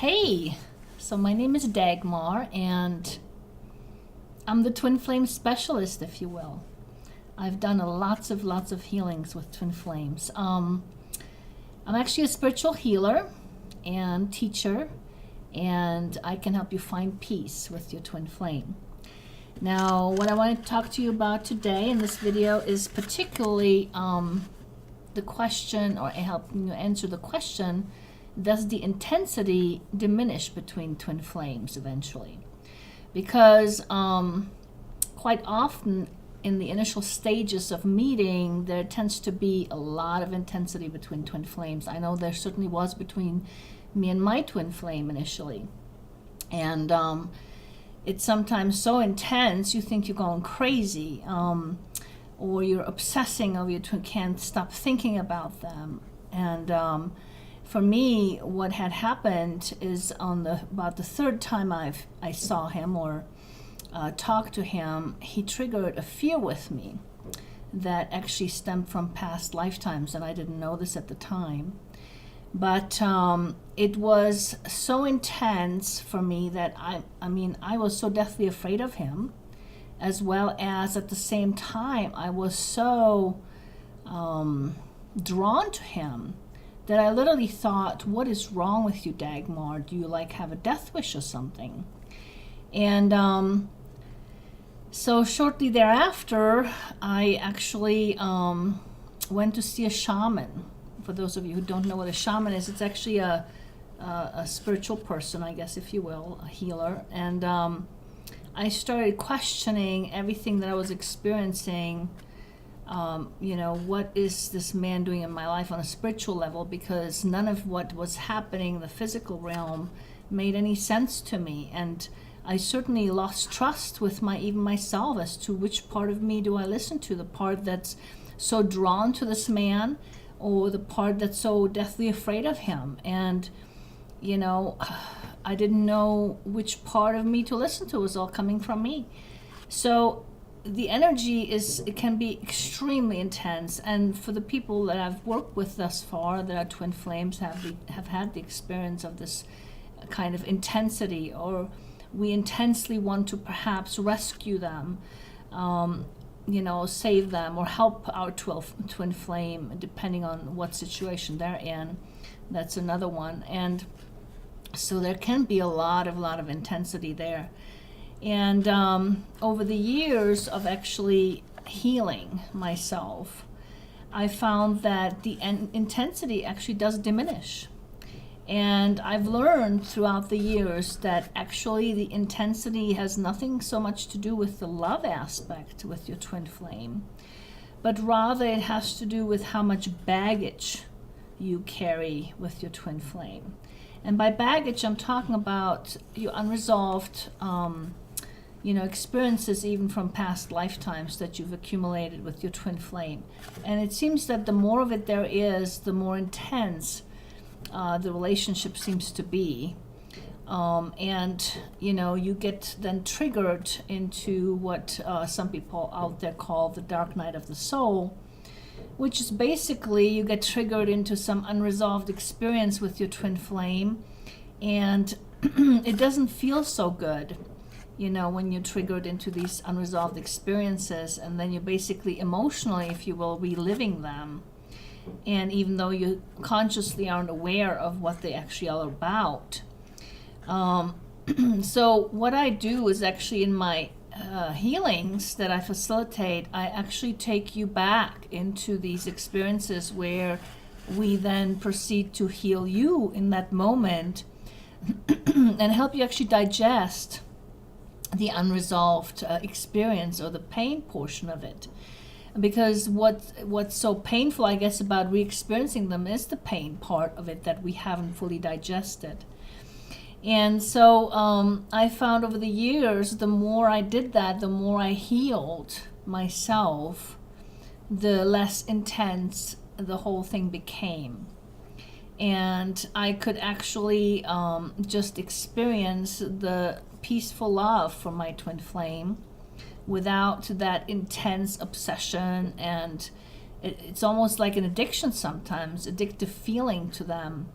Hey, so my name is Dagmar, and I'm the twin flame specialist, if you will. I've done lots of healings with twin flames. I'm actually a spiritual healer and teacher, and I can help you find peace with your twin flame. Now, what I want to talk to you about today in this video is particularly the question, or helping you answer the question, does the intensity diminish between twin flames eventually? Because quite often in the initial stages of meeting, there tends to be a lot of intensity between twin flames. I know there certainly was between me and my twin flame initially. And it's sometimes so intense you think you're going crazy, or you're obsessing over your twin, can't stop thinking about them. And for me, what had happened is about the third time I saw him or talked to him, he triggered a fear with me that actually stemmed from past lifetimes, and I didn't know this at the time. But it was so intense for me that I was so deathly afraid of him, as well as at the same time I was so drawn to him that I literally thought, what is wrong with you, Dagmar? Do you have a death wish or something? And so shortly thereafter, I actually went to see a shaman. For those of you who don't know what a shaman is, it's actually a spiritual person, I guess, if you will, a healer. And I started questioning everything that I was experiencing. What is this man doing in my life on a spiritual level? Because none of what was happening in the physical realm made any sense to me. And I certainly lost trust with even myself as to which part of me do I listen to, the part that's so drawn to this man, or the part that's so deathly afraid of him. And I didn't know which part of me to listen to. It was all coming from me. So the energy can be extremely intense, and for the people that I've worked with thus far that are twin flames have had the experience of this kind of intensity, or we intensely want to perhaps rescue them, save them, or help our twin flame, depending on what situation they're in. That's another one. And so there can be a lot of intensity there. And over the years of actually healing myself, I found that the intensity actually does diminish. And I've learned throughout the years that actually the intensity has nothing so much to do with the love aspect with your twin flame, but rather it has to do with how much baggage you carry with your twin flame. And by baggage, I'm talking about your unresolved experiences even from past lifetimes that you've accumulated with your twin flame. And it seems that the more of it there is, the more intense the relationship seems to be. And you get then triggered into what some people out there call the dark night of the soul, which is basically you get triggered into some unresolved experience with your twin flame, and it doesn't feel so good. When you're triggered into these unresolved experiences, and then you're basically emotionally, if you will, reliving them. And even though you consciously aren't aware of what they actually are about. So what I do is actually in my healings that I facilitate, I actually take you back into these experiences where we then proceed to heal you in that moment and help you actually digest the unresolved experience or the pain portion of it. Because what's so painful, I guess, about re-experiencing them is the pain part of it that we haven't fully digested. And so I found over the years, the more I did that, the more I healed myself, the less intense the whole thing became. And I could actually just experience the peaceful love from my twin flame without that intense obsession, and it's almost like an addiction sometimes, addictive feeling to them.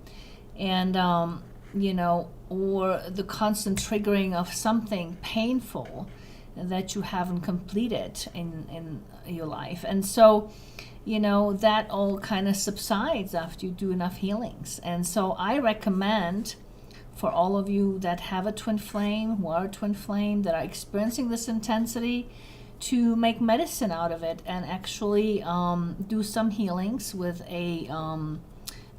And or the constant triggering of something painful that you haven't completed in your life. And so, that all kind of subsides after you do enough healings. And so I recommend for all of you that have a twin flame, who are a twin flame, that are experiencing this intensity, to make medicine out of it and actually do some healings with a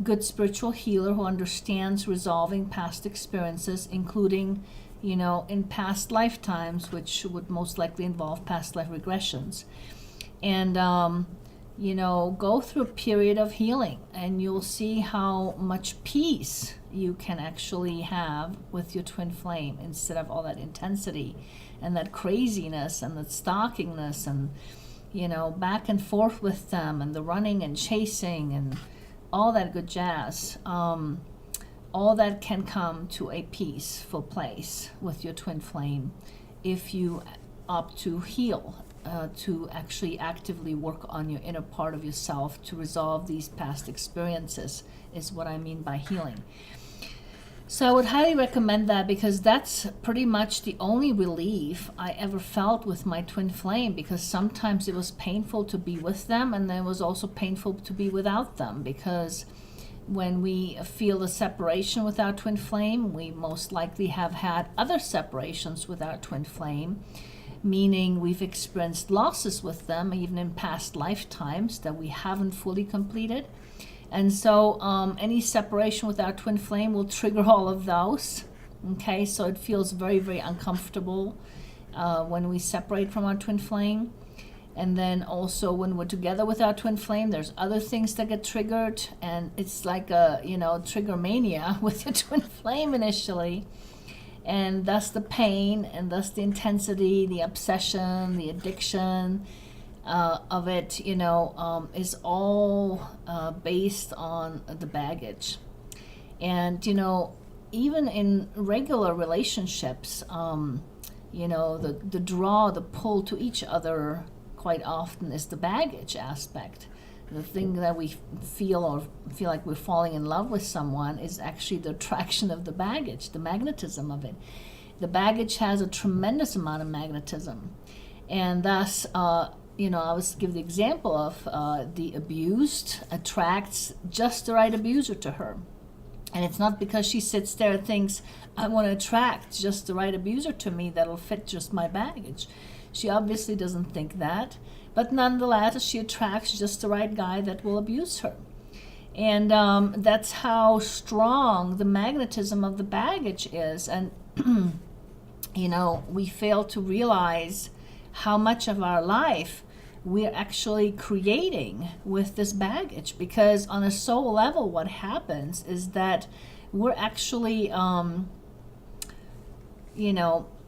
good spiritual healer who understands resolving past experiences, including, in past lifetimes, which would most likely involve past life regressions. And, go through a period of healing, and you'll see how much peace you can actually have with your twin flame instead of all that intensity and that craziness and that stalkingness and, back and forth with them and the running and chasing and all that good jazz. All that can come to a peaceful place with your twin flame if you opt to heal, to actually actively work on your inner part of yourself to resolve these past experiences, is what I mean by healing. So I would highly recommend that, because that's pretty much the only relief I ever felt with my twin flame, because sometimes it was painful to be with them, and then it was also painful to be without them, because when we feel the separation with our twin flame, we most likely have had other separations with our twin flame, meaning we've experienced losses with them, even in past lifetimes that we haven't fully completed. And so any separation with our twin flame will trigger all of those. Okay, so it feels very, very uncomfortable when we separate from our twin flame. And then also when we're together with our twin flame, there's other things that get triggered. And it's like a, trigger mania with your twin flame initially. And thus the pain, and thus the intensity, the obsession, the addiction of it, is all based on the baggage. And, even in regular relationships, the draw, the pull to each other quite often is the baggage aspect. The thing that we feel like we're falling in love with someone is actually the attraction of the baggage, the magnetism of it. The baggage has a tremendous amount of magnetism. And thus, I always give the example of the abused attracts just the right abuser to her. And it's not because she sits there and thinks, I want to attract just the right abuser to me that'll fit just my baggage. She obviously doesn't think that. But nonetheless, she attracts just the right guy that will abuse her. And that's how strong the magnetism of the baggage is. And, we fail to realize how much of our life we're actually creating with this baggage. Because on a soul level, what happens is that we're actually,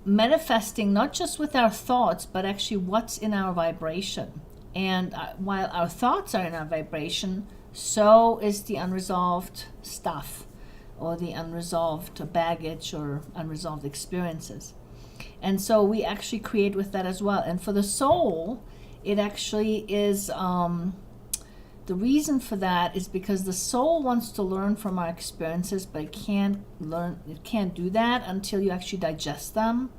manifesting not just with our thoughts, but actually what's in our vibration. And while our thoughts are in our vibration, so is the unresolved stuff, or the unresolved baggage, or unresolved experiences. And so we actually create with that as well. And for the soul, it actually is, the reason for that is because the soul wants to learn from our experiences, but it can't do that until you actually digest them.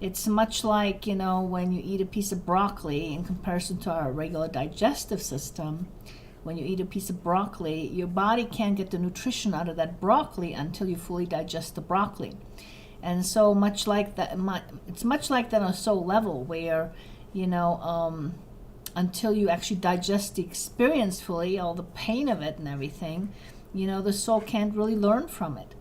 It's much like, when you eat a piece of broccoli in comparison to our regular digestive system. When you eat a piece of broccoli, your body can't get the nutrition out of that broccoli until you fully digest the broccoli. And so much like that, it's much like that on a soul level, where, until you actually digest the experience fully, all the pain of it and everything, the soul can't really learn from it.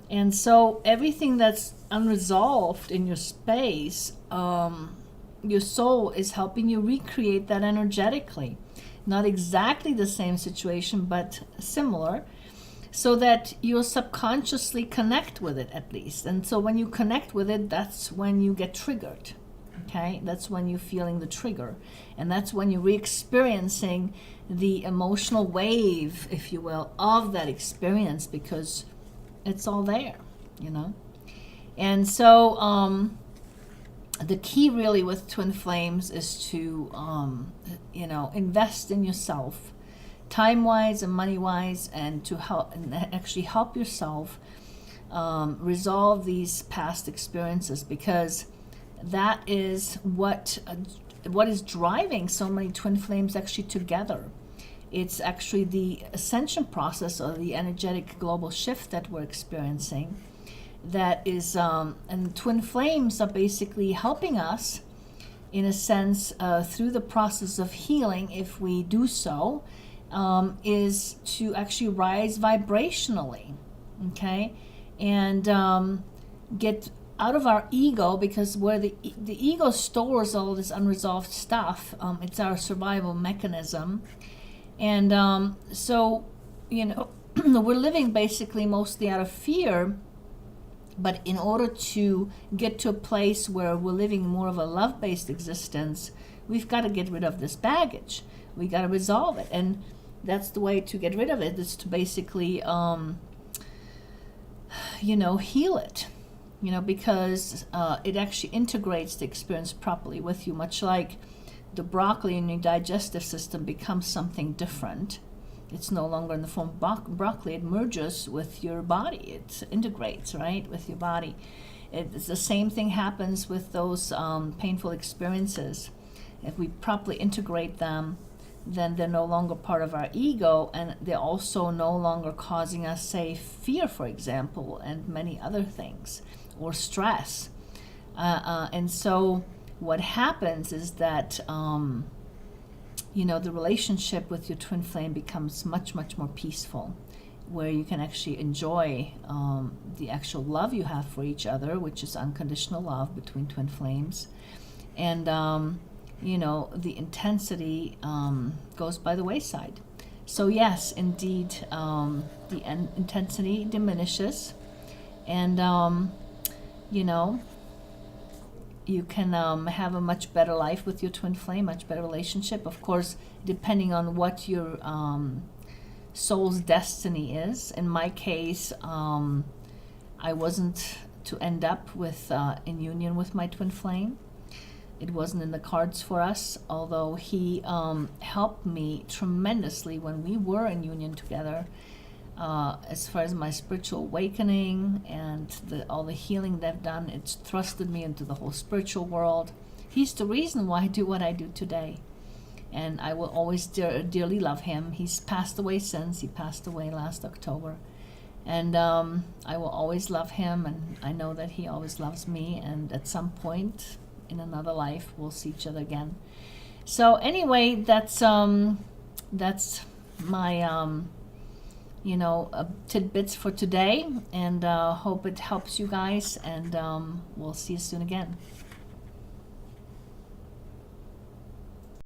And so everything that's unresolved in your space, your soul is helping you recreate that energetically. Not exactly the same situation, but similar, so that you'll subconsciously connect with it at least. And so when you connect with it, that's when you get triggered. Okay, that's when you're feeling the trigger, and that's when you're re-experiencing the emotional wave, if you will, of that experience, because it's all there, And so the key really with twin flames is to, invest in yourself, time-wise and money-wise, and to help, and actually help yourself resolve these past experiences, because that is what is driving so many twin flames actually together. It's actually the ascension process, or the energetic global shift that we're experiencing, that is, and twin flames are basically helping us in a sense through the process of healing, if we do so, is to actually rise vibrationally, okay, and get out of our ego, because where the ego stores all this unresolved stuff, it's our survival mechanism. And so, we're living basically mostly out of fear. But in order to get to a place where we're living more of a love-based existence, we've got to get rid of this baggage. We got to resolve it. And that's the way to get rid of it, is to basically, heal it. Because it actually integrates the experience properly with you, much like the broccoli in your digestive system becomes something different. It's no longer in the form of broccoli. It merges with your body. It integrates, right, with your body. It's the same thing happens with those painful experiences. If we properly integrate them, then they're no longer part of our ego, and they're also no longer causing us, say, fear, for example, and many other things, or stress. And so what happens is that the relationship with your twin flame becomes much, much more peaceful, where you can actually enjoy the actual love you have for each other, which is unconditional love between twin flames. And, the intensity goes by the wayside. So yes, indeed, the intensity diminishes. And, you can have a much better life with your twin flame, much better relationship. Of course, depending on what your soul's destiny is. In my case, I wasn't to end up with in union with my twin flame. It wasn't in the cards for us, although he helped me tremendously when we were in union together. As far as my spiritual awakening and all the healing they've done, it's thrusted me into the whole spiritual world. He's the reason why I do what I do today. And I will always dearly love him. He's passed away since. He passed away last October. And I will always love him, and I know that he always loves me. And at some point in another life, we'll see each other again. So anyway, that's my... tidbits for today, and hope it helps you guys, and we'll see you soon again.